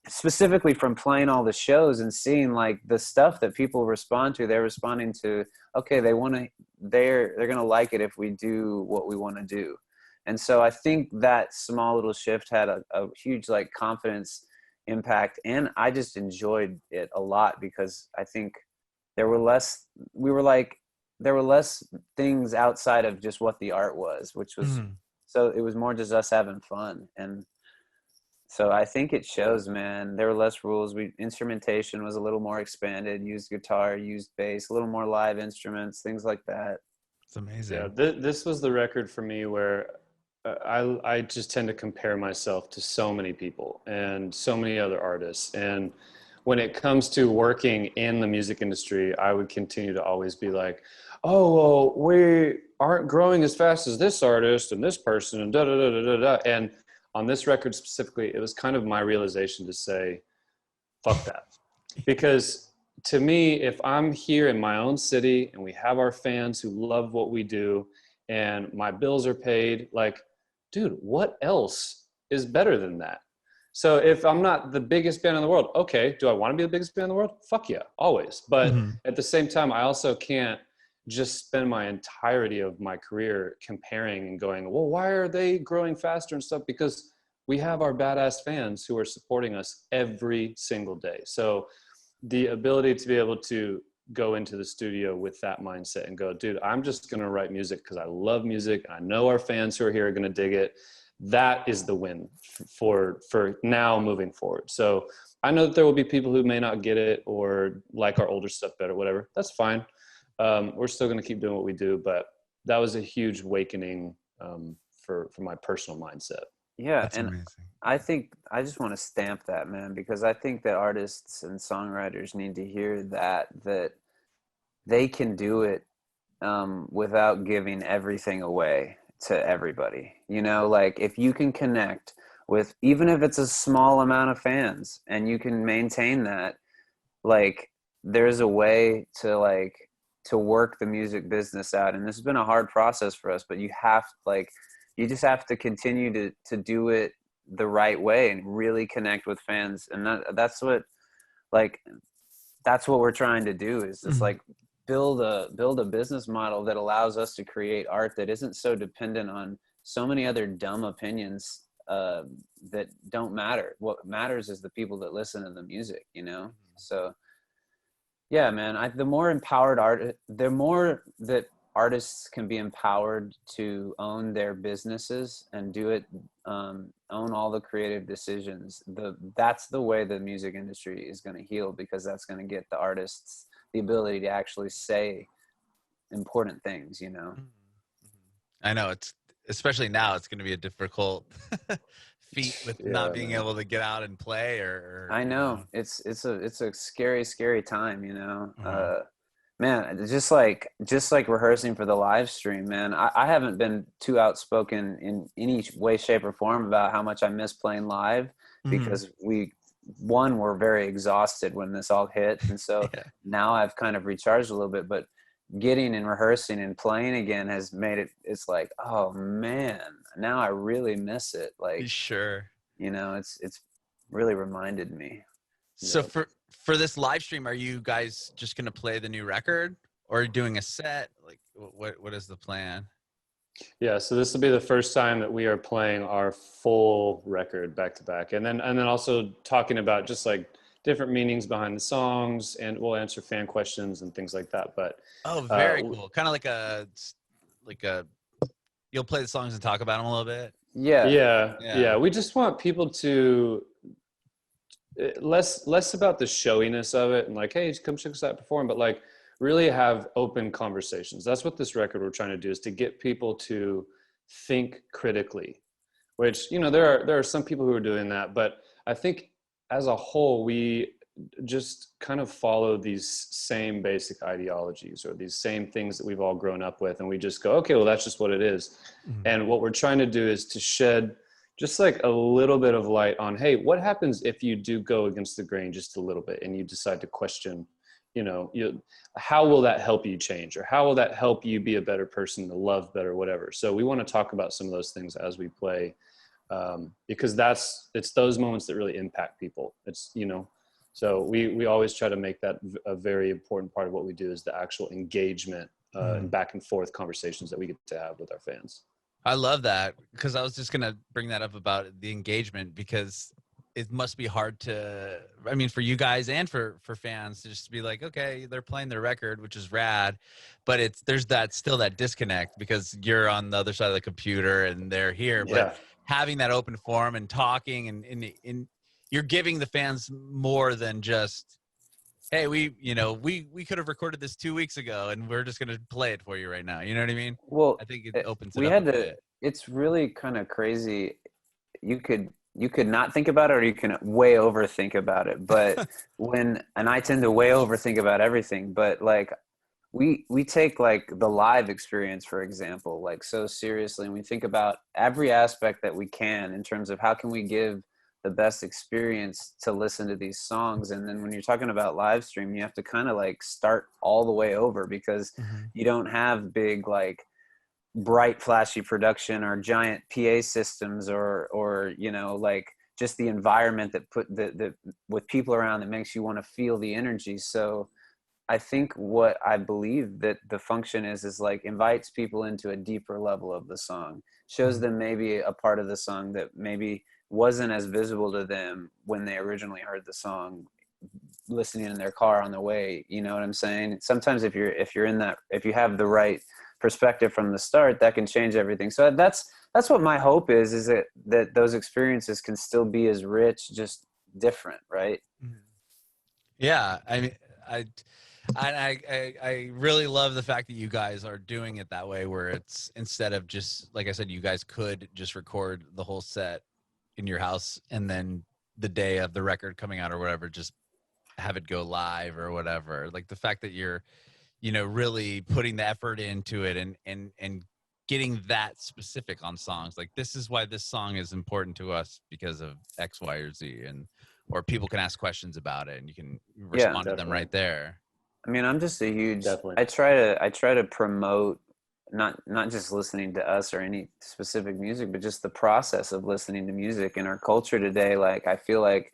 specifically from playing all the shows and seeing like the stuff that people respond to, they're responding to, okay, they're going to like it if we do what we want to do. And so I think that small little shift had a huge like confidence impact. And I just enjoyed it a lot because I think there were less things outside of just what the art was, which was, so it was more just us having fun. And so I think it shows, man. There were less rules. Instrumentation was a little more expanded, used guitar, used bass, a little more live instruments, things like that. It's amazing. Yeah, this was the record for me where I just tend to compare myself to so many people and so many other artists. And when it comes to working in the music industry, I would continue to always be like, oh, well, we aren't growing as fast as this artist and this person and da da da da da. And on this record specifically, it was kind of my realization to say, fuck that. Because to me, if I'm here in my own city and we have our fans who love what we do and my bills are paid, like, dude, what else is better than that? So if I'm not the biggest band in the world, okay, do I want to be the biggest band in the world? Fuck yeah, always. But at the same time, I also can't just spend my entirety of my career comparing and going, well, why are they growing faster and stuff? Because we have our badass fans who are supporting us every single day. So the ability to be able to go into the studio with that mindset and go, dude, I'm just going to write music because I love music. I know our fans who are here are going to dig it. That is the win for now moving forward. So I know that there will be people who may not get it or like our older stuff better, whatever. That's fine. We're still going to keep doing what we do, but that was a huge awakening for my personal mindset. Yeah. That's and amazing. I think I just want to stamp that, man, because I think that artists and songwriters need to hear that they can do it without giving everything away to everybody. You know, like if you can connect with, even if it's a small amount of fans, and you can maintain that, like there's a way to work the music business out. And this has been a hard process for us, but you just have to continue to do it the right way and really connect with fans. And that's what we're trying to do, is just like build a business model that allows us to create art that isn't so dependent on so many other dumb opinions that don't matter. What matters is the people that listen to the music, you know? So yeah, man, the more that artists can be empowered to own their businesses and do it, own all the creative decisions, that's the way the music industry is going to heal, because that's going to get the artists the ability to actually say important things, you know? I know, it's especially now, it's going to be a difficult feat with not being able to get out and play or I know. It's a scary time, you know? Man, just like rehearsing for the live stream, man, I haven't been too outspoken in any way, shape, or form about how much I miss playing live, because we're very exhausted when this all hit. And so now I've kind of recharged a little bit, but getting and rehearsing and playing again has made it's like, oh man, now I really miss it. Like, sure. You know, it's really reminded me. So for this live stream, are you guys just going to play the new record, or doing a set? Like what is the plan? Yeah, so this will be the first time that we are playing our full record back to back, and then also talking about just like different meanings behind the songs, and we'll answer fan questions and things like that. But very cool. Kind of like a you'll play the songs and talk about them a little bit. Yeah. We just want people to less about the showiness of it and like, hey, come check us out perform, but like really have open conversations. That's what this record we're trying to do, is to get people to think critically, which, you know, there are some people who are doing that, but I think as a whole, we just kind of follow these same basic ideologies or these same things that we've all grown up with. And we just go, okay, well, that's just what it is. And what we're trying to do is to shed just like a little bit of light on, hey, what happens if you do go against the grain just a little bit and you decide to question, you know, how will that help you change, or how will that help you be a better person, to love better, whatever. So we want to talk about some of those things as we play, because it's those moments that really impact people. It's, you know, so we always try to make that a very important part of what we do, is the actual engagement and back and forth conversations that we get to have with our fans. I love that, because I was just going to bring that up about the engagement, because it must be hard for you guys and for fans to just be like, okay, they're playing their record, which is rad, but there's still that disconnect, because you're on the other side of the computer and they're here. But having that open forum and talking and you're giving the fans more than just, hey, we could have recorded this 2 weeks ago and we're just going to play it for you right now. You know what I mean? Well, I think it opens it up a bit. It's really kind of crazy. You could not think about it, or you can way overthink about it. But and I tend to way overthink about everything, but like we take like the live experience, for example, like so seriously, and we think about every aspect that we can in terms of how can we give the best experience to listen to these songs. And then when you're talking about live stream, you have to kind of like start all the way over, because you don't have big, like, bright flashy production or giant PA systems, or you know, like, just the environment that the with people around that makes you want to feel the energy. So I think what I believe that the function is like invites people into a deeper level of the song, shows them maybe a part of the song that maybe wasn't as visible to them when they originally heard the song, listening in their car on the way. You know what I'm saying? Sometimes if you're in that, if you have the right perspective from the start, that can change everything. So that's what my hope is that those experiences can still be as rich, just different, right? Yeah, I mean, I really love the fact that you guys are doing it that way, where it's, instead of just, like I said, you guys could just record the whole set in your house and then the day of the record coming out or whatever, just have it go live or whatever. Like, the fact that you're, you know, really putting the effort into it and getting that specific on songs. Like, this is why this song is important to us because of X, Y, or Z, or people can ask questions about it and you can respond to them right there. I mean, I'm just a huge, Definitely. I try to promote not just listening to us or any specific music, but just the process of listening to music in our culture today. Like, I feel like,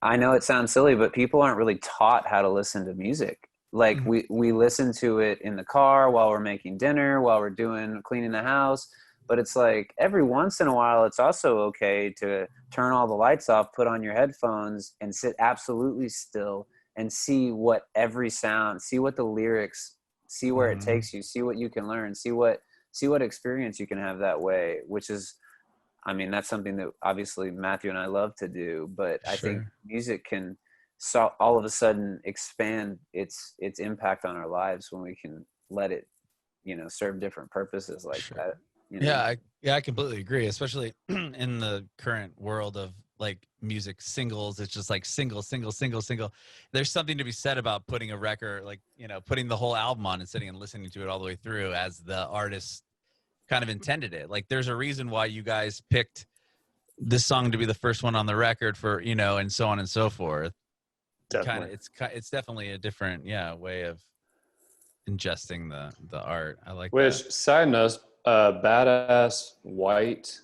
I know it sounds silly, but people aren't really taught how to listen to music. Like, we listen to it in the car while we're making dinner, while we're cleaning the house. But it's like, every once in a while, it's also okay to turn all the lights off, put on your headphones, and sit absolutely still and see what every sound, see what the lyrics, see where it takes you, see what you can learn, see what experience you can have that way, which is, I mean, that's something that obviously Matthew and I love to do, but I think music can all of a sudden expand its impact on our lives when we can let it, you know, serve different purposes like that. You know? Yeah, I completely agree, especially in the current world of like music singles. It's just like single. There's something to be said about putting a record, like, you know, putting the whole album on and sitting and listening to it all the way through as the artist kind of intended it. Like, there's a reason why you guys picked this song to be the first one on the record, for, you know, and so on and so forth. Definitely. It's definitely a different way of ingesting the art. I like Which, that. side note, badass white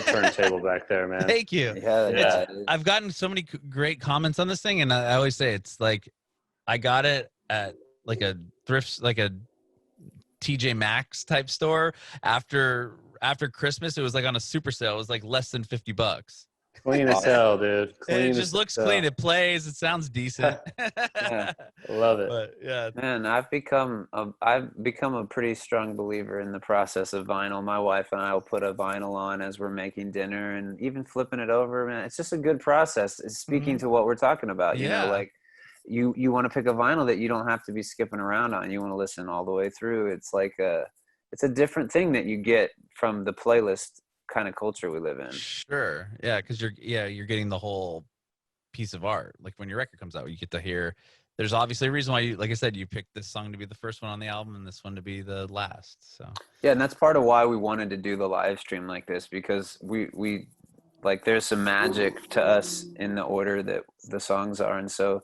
turntable back there, man. Thank you. Yeah. I've gotten so many great comments on this thing, and I always say it's like, I got it at like a thrift, like a TJ Maxx type store after Christmas. It was like on a super sale. It was like less than $50. Clean as hell, dude. It just looks clean. It plays. It sounds decent. Yeah. Love it. But yeah, Man, I've become a pretty strong believer in the process of vinyl. My wife and I will put a vinyl on as we're making dinner, and even flipping it over, man, it's just a good process. It's speaking to what we're talking about, you know, like, you want to pick a vinyl that you don't have to be skipping around on. You want to listen all the way through. It's like it's a different thing that you get from the playlist kind of culture we live in. Sure. Yeah, because you're getting the whole piece of art. Like, when your record comes out, you get to hear. There's obviously a reason why you, like I said, you picked this song to be the first one on the album and this one to be the last. So yeah, and that's part of why we wanted to do the live stream like this, because we like, there's some magic to us in the order that the songs are, and so,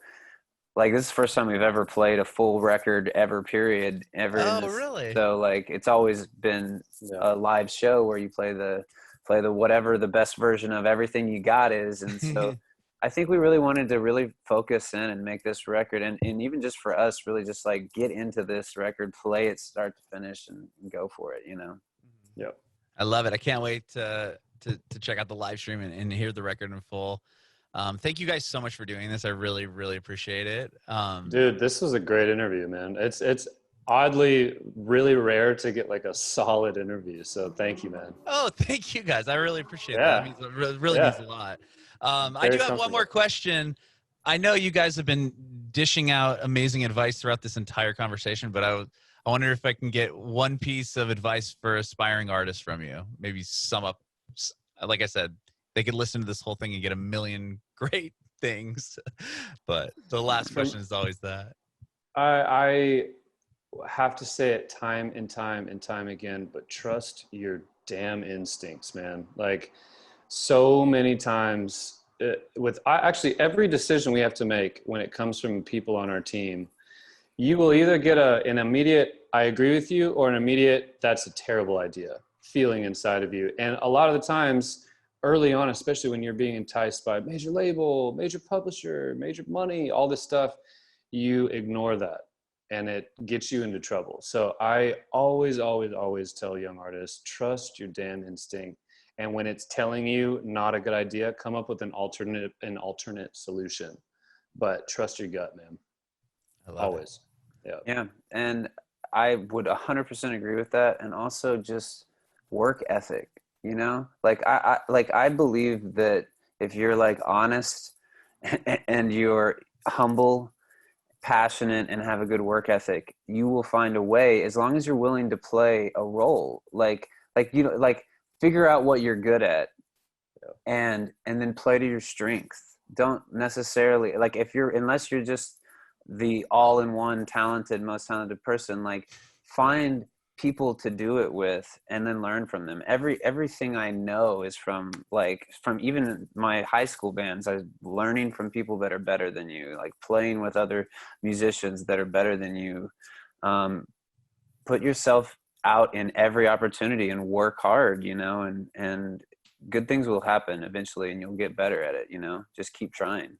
like, this is the first time we've ever played a full record ever, period, ever. Oh, really? So, like, it's always been a live show where you play the whatever the best version of everything you got is. And so I think we really wanted to really focus in and make this record, and even just for us, really just like get into this record, play it start to finish, and go for it, you know? Yep. I love it. I can't wait to check out the live stream and hear the record in full. Thank you guys so much for doing this. I really, really appreciate it. Dude, this was a great interview, man. It's oddly really rare to get like a solid interview. So thank you, man. Oh, thank you guys. I really appreciate that. It really means a lot. I do have one more question. I know you guys have been dishing out amazing advice throughout this entire conversation, but I wonder if I can get one piece of advice for aspiring artists from you. Maybe sum up, like I said, they could listen to this whole thing and get a million great things. But the last question is always that. I have to say it time and time again, but trust your damn instincts, man. Like, so many times actually every decision we have to make when it comes from people on our team, you will either get an immediate, I agree with you, or an immediate, that's a terrible idea feeling inside of you. And a lot of the times early on, especially when you're being enticed by major label, major publisher, major money, all this stuff, you ignore that and it gets you into trouble. So I always, always, always tell young artists, trust your damn instinct. And when it's telling you not a good idea, come up with an alternate solution, but trust your gut, man. I love Always. Yeah. And I would 100% agree with that. And also just work ethic, you know, like I believe that if you're like honest and you're humble, passionate, and have a good work ethic, you will find a way, as long as you're willing to play a role, like you know, like figure out what you're good at and then play to your strength. Don't necessarily, like, unless you're just the all-in-one most talented person, like find people to do it with and then learn from them. Everything I know is from even my high school bands. I was learning from people that are better than you, like playing with other musicians that are better than you. Put yourself out in every opportunity and work hard, you know, and good things will happen eventually and you'll get better at it, you know, just keep trying.